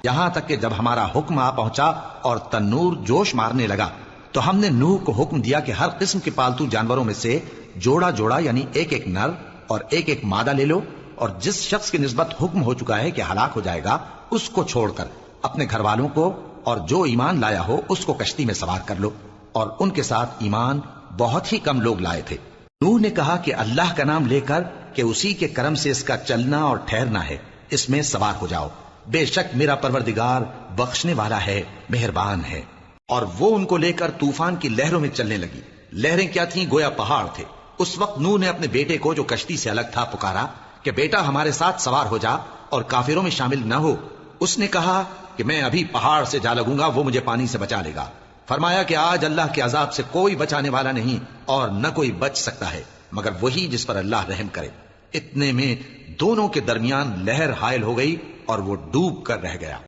یہاں تک کہ جب ہمارا حکم آ پہنچا اور تنور جوش مارنے لگا تو ہم نے نوح کو حکم دیا کہ ہر قسم کے پالتو جانوروں میں سے جوڑا جوڑا یعنی ایک ایک نر اور ایک ایک مادہ لے لو، اور جس شخص کی نسبت حکم ہو چکا ہے کہ ہلاک ہو جائے گا اس کو چھوڑ کر اپنے گھر والوں کو اور جو ایمان لایا ہو اس کو کشتی میں سوار کر لو۔ اور ان کے ساتھ ایمان بہت ہی کم لوگ لائے تھے۔ نوح نے کہا کہ اللہ کا نام لے کر کہ اسی کے کرم سے اس کا چلنا اور ٹھہرنا ہے، اس میں سوار ہو جاؤ، بے شک میرا پروردگار بخشنے والا ہے، مہربان ہے۔ اور وہ ان کو لے کر طوفان کی لہروں میں چلنے لگی۔ لہریں کیا تھیں؟ گویا پہاڑ تھے۔ اس وقت نوح نے اپنے بیٹے کو جو کشتی سے الگ تھا پکارا کہ بیٹا ہمارے ساتھ سوار ہو جا اور کافروں میں شامل نہ ہو۔ اس نے کہا کہ میں ابھی پہاڑ سے جا لگوں گا، وہ مجھے پانی سے بچا لے گا۔ فرمایا کہ آج اللہ کے عذاب سے کوئی بچانے والا نہیں اور نہ کوئی بچ سکتا ہے مگر وہی جس پر اللہ رحم کرے۔ اتنے میں دونوں کے درمیان لہر حائل ہو گئی اور وہ ڈوب کر رہ گیا۔